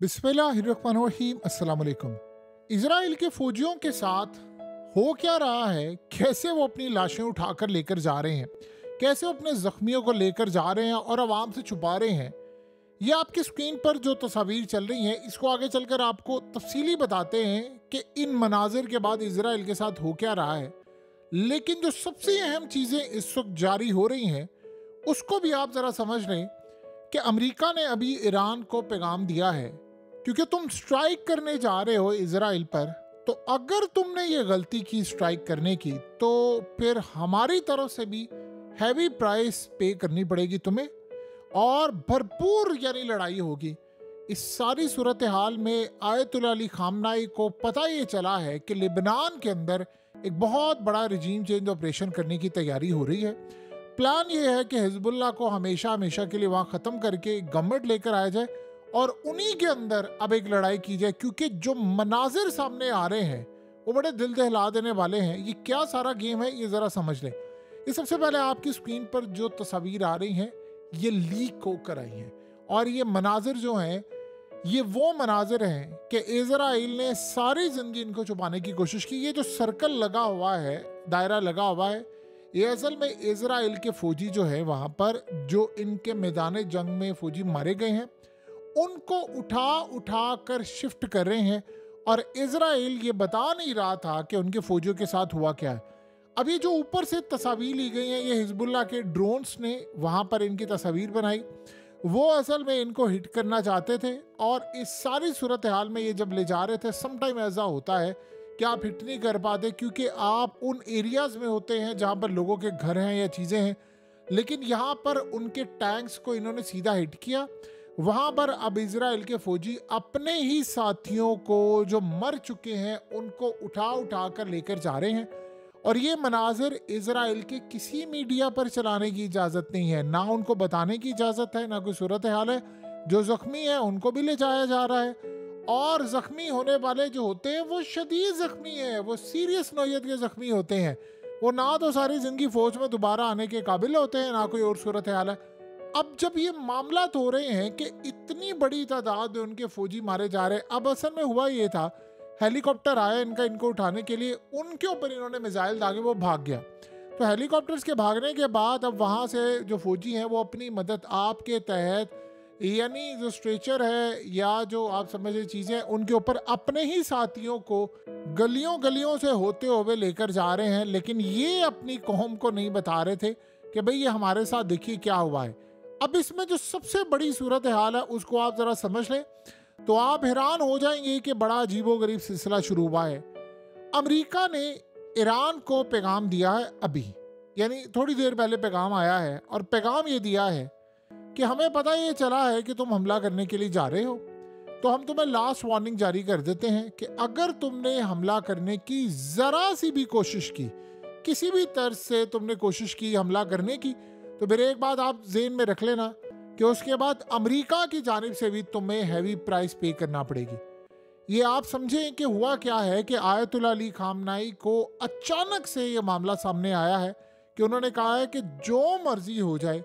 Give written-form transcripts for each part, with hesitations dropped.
बिस्मिल्लाहिर्रहमानिर्रहीम अस्सलाम वालेकुम। इजराइल के फौजियों के साथ हो क्या रहा है, कैसे वो अपनी लाशें उठाकर लेकर जा रहे हैं, कैसे वो अपने जख्मियों को लेकर जा रहे हैं और आवाम से छुपा रहे हैं, ये आपकी स्क्रीन पर जो तस्वीर चल रही हैं इसको आगे चलकर आपको तफसीली बताते हैं कि इन मनाजिर के बाद इजराइल के साथ हो क्या रहा है। लेकिन जो सबसे अहम चीज़ें इस वक्त जारी हो रही हैं उसको भी आप ज़रा समझ लें कि अमेरिका ने अभी ईरान को पैगाम दिया है, क्योंकि तुम स्ट्राइक करने जा रहे हो इजराइल पर, तो अगर तुमने ये गलती की स्ट्राइक करने की तो फिर हमारी तरफ से भी हैवी प्राइस पे करनी पड़ेगी तुम्हें और भरपूर यानी लड़ाई होगी। इस सारी सूरत हाल में आयतुल्लाह अली खामनाई को पता ये चला है कि लेबनान के अंदर एक बहुत बड़ा रिजीम चेंज ऑपरेशन करने की तैयारी हो रही है। प्लान ये है कि हिजबुल्लाह को हमेशा हमेशा के लिए वहाँ ख़त्म करके गवर्नमेंट लेकर आया जाए और उन्हीं के अंदर अब एक लड़ाई की जाए, क्योंकि जो मनाजिर सामने आ रहे हैं वो बड़े दिल दहला देने वाले हैं। ये क्या सारा गेम है ये ज़रा समझ लें। ये सबसे पहले आपकी स्क्रीन पर जो तस्वीर आ रही हैं ये लीक होकर आई हैं और ये मनाजिर जो हैं ये वो मनाजिर हैं कि इजराइल ने सारी ज़िंदगी इनको छुपाने की कोशिश की। ये जो सर्कल लगा हुआ है, दायरा लगा हुआ है, ये असल में इजराइल के फौजी जो है वहाँ पर जो इनके मैदान जंग में फौजी मारे गए हैं उनको उठा उठा कर शिफ्ट कर रहे हैं और इजराइल ये बता नहीं रहा था कि उनके फौजियों के साथ हुआ क्या है। अब ये जो ऊपर से तस्वीर ली गई हैं ये हिजबुल्लाह के ड्रोन्स ने वहाँ पर इनकी तस्वीर बनाई, वो असल में इनको हिट करना चाहते थे और इस सारी सूरत हाल में ये जब ले जा रहे थे, समटाइम ऐसा होता है कि आप हिट नहीं कर पाते क्योंकि आप उन एरियाज में होते हैं जहाँ पर लोगों के घर हैं या चीज़ें हैं, लेकिन यहाँ पर उनके टैंक्स को इन्होंने सीधा हिट किया। वहाँ पर अब इजराइल के फौजी अपने ही साथियों को जो मर चुके हैं उनको उठा उठा कर लेकर जा रहे हैं और ये मनाजिर इजराइल के किसी मीडिया पर चलाने की इजाज़त नहीं है, ना उनको बताने की इजाज़त है, ना कोई सूरत हाल है। जो ज़ख्मी है उनको भी ले जाया जा रहा है और ज़ख्मी होने वाले जो होते हैं वो शदीद ज़ख्मी हैं, वो सीरियस नौयत के ज़ख्मी होते हैं, वो ना तो सारी ज़िंदगी फ़ौज में दोबारा आने के काबिल होते हैं, ना कोई और सूरत हाल है। अब जब ये मामला हो रहे हैं कि इतनी बड़ी तादाद में उनके फौजी मारे जा रहे हैं, अब असल में हुआ ये था हेलीकॉप्टर आया इनको उठाने के लिए, उनके ऊपर इन्होंने मिसाइल दागे, वो भाग गया। तो हेलीकॉप्टर्स के भागने के बाद अब वहाँ से जो फौजी हैं वो अपनी मदद आपके तहत यानी जो स्ट्रेचर है या जो आप समझे चीज़ें उनके ऊपर अपने ही साथियों को गलियों गलियों से होते हुए लेकर जा रहे हैं, लेकिन ये अपनी कौम को नहीं बता रहे थे कि भाई ये हमारे साथ देखिए क्या हुआ है। अब इसमें जो सबसे बड़ी सूरत हाल है उसको आप ज़रा समझ लें तो आप हैरान हो जाएंगे कि बड़ा अजीबोगरीब सिलसिला शुरू हुआ है। अमेरिका ने ईरान को पैगाम दिया है अभी, यानी थोड़ी देर पहले पैगाम आया है और पैगाम ये दिया है कि हमें पता ये चला है कि तुम हमला करने के लिए जा रहे हो, तो हम तुम्हें लास्ट वार्निंग जारी कर देते हैं कि अगर तुमने हमला करने की ज़रा सी भी कोशिश की, किसी भी तर्ज से तुमने कोशिश की हमला करने की, तो फिर एक बात आप ज़हन में रख लेना कि उसके बाद अमेरिका की जानिब से भी तुम्हें हैवी प्राइस पे करना पड़ेगी। ये आप समझें कि हुआ क्या है कि आयतुल्लाह अली खामनाई को अचानक से ये मामला सामने आया है कि उन्होंने कहा है कि जो मर्जी हो जाए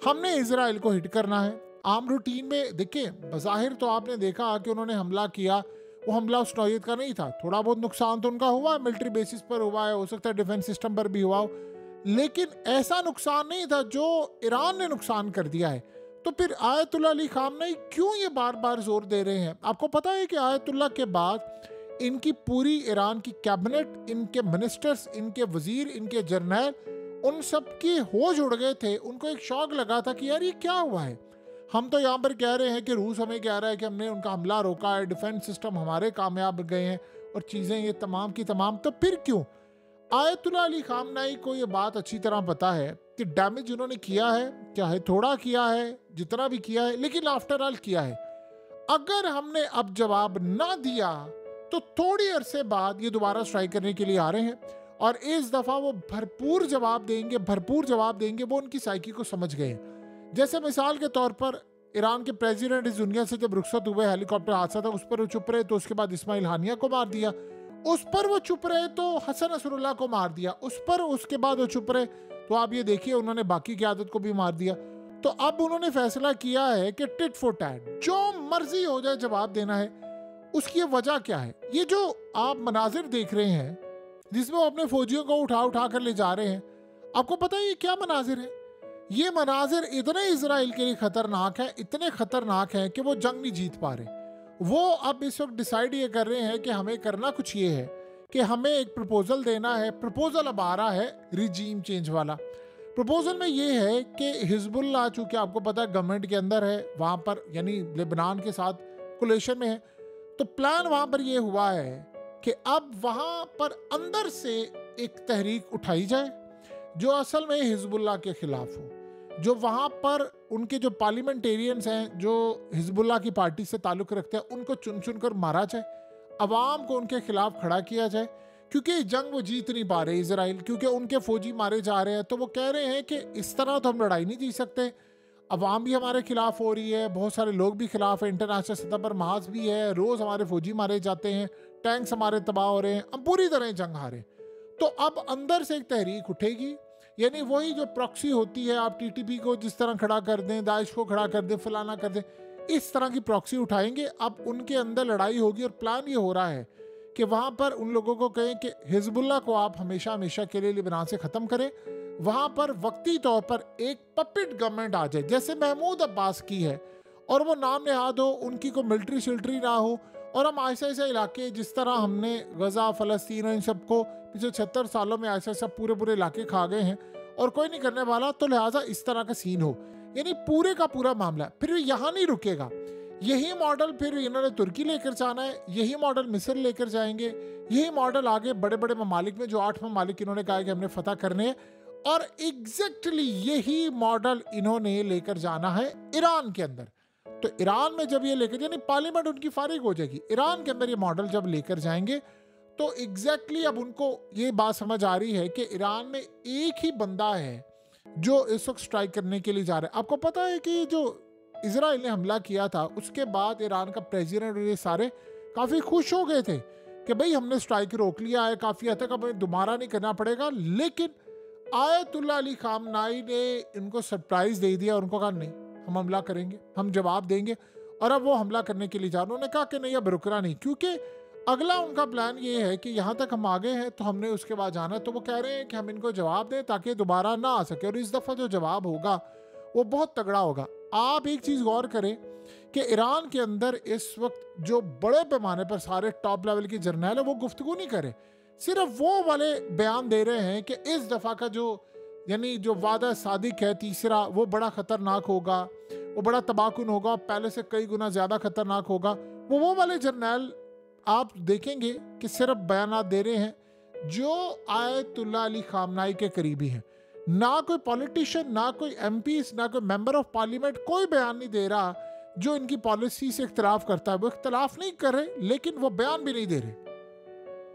हमने इजराइल को हिट करना है। आम रूटीन में देखिए, बज़ाहिर तो आपने देखा कि उन्होंने हमला किया, वो हमला उस नौयत का नहीं था, थोड़ा बहुत नुकसान तो उनका हुआ, मिलिट्री बेसिस पर हुआ है, हो सकता है डिफेंस सिस्टम पर भी हुआ हो, लेकिन ऐसा नुकसान नहीं था जो ईरान ने नुकसान कर दिया है। तो फिर आयतुल्लाह अली खामनेई क्यों ये बार बार जोर दे रहे हैं? आपको पता है कि आयतुल्लाह के बाद इनकी पूरी ईरान की कैबिनेट, इनके मिनिस्टर्स, इनके वजीर, इनके जर्नल, उन सब की होश उड़ गए थे। उनको एक शौक लगा था कि यार ये क्या हुआ है, हम तो यहाँ पर कह रहे हैं कि रूस हमें कह रहा है कि हमने उनका हमला रोका है, डिफेंस सिस्टम हमारे कामयाब गए हैं और चीज़ें ये तमाम की तमाम, तो फिर क्यों? आयतुल्लाह अली खामनाई को ये बात अच्छी तरह पता है कि डैमेज उन्होंने किया है, चाहे थोड़ा किया है, जितना भी किया है, लेकिन आफ्टर ऑल किया है। अगर हमने अब जवाब ना दिया तो थोड़ी अरसे बाद ये दोबारा स्ट्राइक करने के लिए आ रहे हैं और इस दफ़ा वो भरपूर जवाब देंगे, भरपूर जवाब देंगे। वो उनकी साइकी को समझ गए हैं। जैसे मिसाल के तौर पर ईरान के प्रेसिडेंट इस दुनिया से जब रुखसत हुए, हेलीकॉप्टर हादसा था, उस पर वो चुप रहे, तो उसके बाद इस्माइल हानिया को मार दिया। उस पर वो चुप रहे तो हसन नसरुल्लाह को मार दिया, उस पर उसके बाद वो चुप रहे तो आप ये देखिए उन्होंने बाकी क़यादत को भी मार दिया। तो अब उन्होंने फैसला किया है कि टिट फॉर टैट, जो मर्जी हो जाए जवाब देना है। उसकी वजह क्या है? ये जो आप मनाजिर देख रहे हैं जिसमें वो अपने फौजियों को उठा उठा कर ले जा रहे हैं, आपको पता है ये क्या मनाजिर है? ये मनाजिर इतने इजराइल के लिए खतरनाक है, इतने खतरनाक है कि वो जंग नहीं जीत पा रहे। वो अब इस वक्त डिसाइड ये कर रहे हैं कि हमें करना कुछ ये है कि हमें एक प्रपोजल देना है। प्रपोजल अब आ रहा है रिजीम चेंज वाला। प्रपोजल में ये है कि हिजबुल्लाह, चूंकि आपको पता है गवर्नमेंट के अंदर है, वहाँ पर यानी लेबनान के साथ कोलेशन में है, तो प्लान वहाँ पर ये हुआ है कि अब वहाँ पर अंदर से एक तहरीक उठाई जाए जो असल में हिजबुल्लाह के खिलाफ हो। जो वहाँ पर उनके जो पार्लियामेंटेरियंस हैं जो हिजबुल्लाह की पार्टी से ताल्लुक़ रखते हैं, उनको चुन चुन कर मारा जाए, अवाम को उनके खिलाफ खड़ा किया जाए। क्योंकि जंग वो जीत नहीं पा रहे इजराइल, क्योंकि उनके फौजी मारे जा रहे हैं। तो वो कह रहे हैं कि इस तरह तो हम लड़ाई नहीं जीत सकते, अवाम भी हमारे खिलाफ हो रही है, बहुत सारे लोग भी खिलाफ है, इंटरनेशनल सतह पर महाज भी है, रोज़ हमारे फौजी मारे जाते हैं, टैंक्स हमारे तबाह हो रहे हैं, हम पूरी तरह जंग हारे। तो अब अंदर से एक तहरीक उठेगी, यानी वही जो प्रॉक्सी होती है, आप टीटीपी को जिस तरह खड़ा कर दें, दाइश को खड़ा कर दें, फलाना कर दें, इस तरह की प्रॉक्सी उठाएंगे। अब उनके अंदर लड़ाई होगी और प्लान ये हो रहा है कि वहाँ पर उन लोगों को कहें कि हिजबुल्लाह को आप हमेशा हमेशा के लिए लेबनान से ख़त्म करें। वहाँ पर वक्ती तौर पर एक पपिट गवर्नमेंट आ जाए जैसे महमूद अब्बास की है, और वो नाम नेहाद हो, उनकी कोई मिलिट्री शिल्ट्री ना हो, और हम ऐसे ऐसे इलाके जिस तरह हमने गज़ा, फ़लस्तीन, इन सबको पिछले 76 सालों में ऐसे ऐसे पूरे पूरे इलाके खा गए हैं और कोई नहीं करने वाला, तो लिहाजा इस तरह का सीन हो, यानी पूरे का पूरा मामला। फिर यहाँ नहीं रुकेगा, यही मॉडल फिर इन्होंने तुर्की लेकर जाना है, यही मॉडल मिस्र लेकर जाएंगे, यही मॉडल आगे बड़े बड़े ममालिक में, जो 8 ममालिक इन्होंने कहा है कि हमने फतह करने हैं, और एग्जैक्टली यही मॉडल इन्होंने लेकर जाना है ईरान के अंदर। तो ईरान में जब ये लेकर, यानी पार्लियामेंट उनकी फारिग हो जाएगी, ईरान के अंदर ये मॉडल जब लेकर जाएंगे तो एग्जैक्टली अब उनको ये बात समझ आ रही है कि ईरान में एक ही बंदा है जो इस वक्त स्ट्राइक करने के लिए जा रहा है। आपको पता है कि जो इजराइल ने हमला किया था उसके बाद ईरान का प्रेसिडेंट और ये सारे काफ़ी खुश हो गए थे कि भाई हमने स्ट्राइक रोक लिया है, काफ़ी हद तक हमें दोबारा नहीं करना पड़ेगा। लेकिन आयतुल्लाह अली खामनाई ने इनको सरप्राइज दे दिया और उनको कहा नहीं, हम हमला करेंगे, हम जवाब देंगे। और अब वो हमला करने के लिए जा रहे हैं। उन्होंने कहा कि नहीं, अब रुकना नहीं, क्योंकि अगला उनका प्लान ये है कि यहाँ तक हम आ गए हैं तो हमने उसके बाद जाना है। तो वो कह रहे हैं कि हम इनको जवाब दें ताकि दोबारा ना आ सके, और इस दफ़ा जो जवाब होगा वो बहुत तगड़ा होगा। आप एक चीज़ गौर करें कि ईरान के अंदर इस वक्त जो बड़े पैमाने पर सारे टॉप लेवल के जर्नल है वो गुफ्तगू नहीं करे, सिर्फ वो वाले बयान दे रहे हैं कि इस दफ़ा का जो यानी जो वादा सादिक है तीसरा, वो बड़ा ख़तरनाक होगा, वो बड़ा तबाहकुन होगा, पहले से कई गुना ज़्यादा ख़तरनाक होगा। वो वाले जर्नल आप देखेंगे कि सिर्फ बयानात दे रहे हैं जो आयतुल्लाह अली खामनाई के करीबी हैं। ना कोई पॉलिटिशियन, ना कोई एमपीज, ना कोई मेंबर ऑफ पार्लियामेंट कोई बयान नहीं दे रहा जो इनकी पॉलिसी से इख्तलाफ करता है। वो इख्तलाफ नहीं कर रहे, लेकिन वो बयान भी नहीं दे रहे।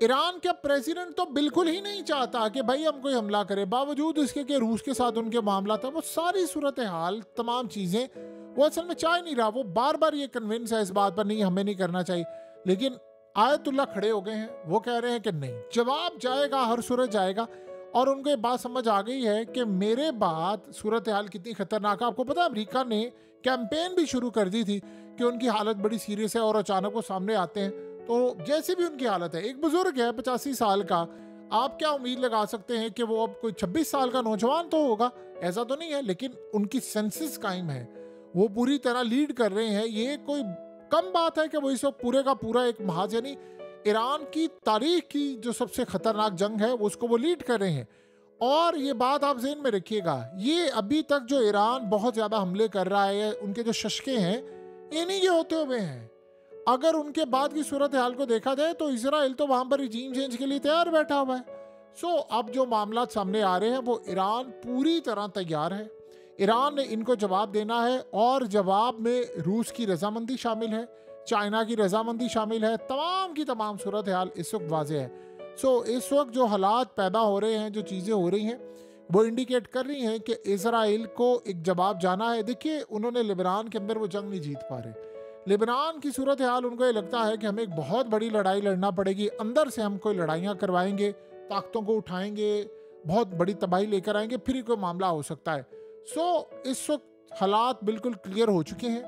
ईरान का प्रेसिडेंट तो बिल्कुल ही नहीं चाहता कि भाई हम कोई हमला करे, बावजूद इसके कि रूस के साथ उनके मामला था। वो सारी सूरत हाल, तमाम चीज़ें वो असल में चाह नहीं रहा। वो बार बार ये कन्विंस है इस बात पर, नहीं हमें नहीं करना चाहिए, लेकिन आयतुल्लाह खड़े हो गए हैं। वो कह रहे हैं कि नहीं, जवाब जाएगा, हर सूरत जाएगा। और उनको ये बात समझ आ गई है कि मेरे बाद सूरत हाल कितनी खतरनाक है। आपको पता है अमेरिका ने कैंपेन भी शुरू कर दी थी कि उनकी हालत बड़ी सीरियस है, और अचानक वो सामने आते हैं तो जैसी भी उनकी हालत है, एक बुजुर्ग है 85 साल का, आप क्या उम्मीद लगा सकते हैं कि वो अब कोई 26 साल का नौजवान तो होगा? ऐसा तो नहीं है, लेकिन उनकी सेंसेस कायम है, वो पूरी तरह लीड कर रहे हैं। ये कोई कम बात है कि वो इस वक्त पूरे का पूरा एक महाज, यानी ईरान की तारीख की जो सबसे खतरनाक जंग है उसको वो लीड कर रहे हैं। और ये बात आप ज़हन में रखिएगा, ये अभी तक जो ईरान बहुत ज़्यादा हमले कर रहा है, उनके जो शशके हैं ये नहीं ये होते हुए हैं। अगर उनके बाद की सूरत हाल को देखा जाए तो इजराइल तो वहाँ पर रिजीम चेंज के लिए तैयार बैठा हुआ है। सो अब जो मामला सामने आ रहे हैं वो ईरान पूरी तरह तैयार है। ईरान ने इनको जवाब देना है, और जवाब में रूस की रजामंदी शामिल है, चाइना की रजामंदी शामिल है, तमाम की तमाम सूरत हाल इस वक्त वाज़ेह है। सो इस वक्त जो हालात पैदा हो रहे हैं, जो चीज़ें हो रही हैं, वो इंडिकेट कर रही हैं कि इजराइल को एक जवाब जाना है। देखिए, उन्होंने लेबनान के अंदर वो जंग नहीं जीत पा रहे। लेबनान की सूरत हाल उनको ये लगता है कि हमें एक बहुत बड़ी लड़ाई लड़ना पड़ेगी, अंदर से हम कोई लड़ाइयाँ करवाएंगे, ताकतों को उठाएंगे, बहुत बड़ी तबाही लेकर आएंगे, फिर ही कोई मामला हो सकता है। सो इस वक्त हालात बिल्कुल क्लियर हो चुके हैं,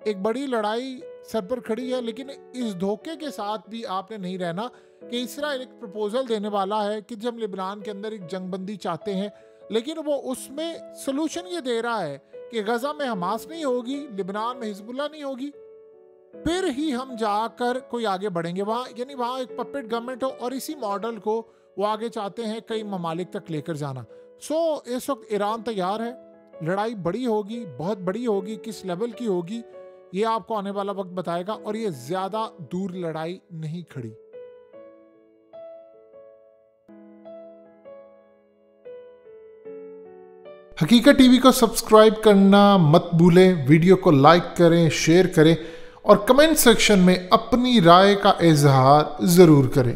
एक बड़ी लड़ाई सर पर खड़ी है, लेकिन इस धोखे के साथ भी आपने नहीं रहना कि इसराइल एक प्रपोजल देने वाला है कि जब लेबनान के अंदर एक जंगबंदी चाहते हैं, लेकिन वो उसमें सोल्यूशन ये दे रहा है कि गजा में हमास नहीं होगी, लेबनान में हिजबुल्लाह नहीं होगी, फिर ही हम जाकर कोई आगे बढ़ेंगे वहाँ, यानी वहाँ एक पपेट गवर्नमेंट हो। और इसी मॉडल को वो आगे चाहते हैं कई ममालिक तक लेकर जाना। इस वक्त ईरान तैयार है, लड़ाई बड़ी होगी, बहुत बड़ी होगी, किस लेवल की होगी ये आपको आने वाला वक्त बताएगा, और ये ज्यादा दूर लड़ाई नहीं खड़ी। हकीकत टीवी को सब्सक्राइब करना मत भूलें, वीडियो को लाइक करें, शेयर करें और कमेंट सेक्शन में अपनी राय का इजहार जरूर करें।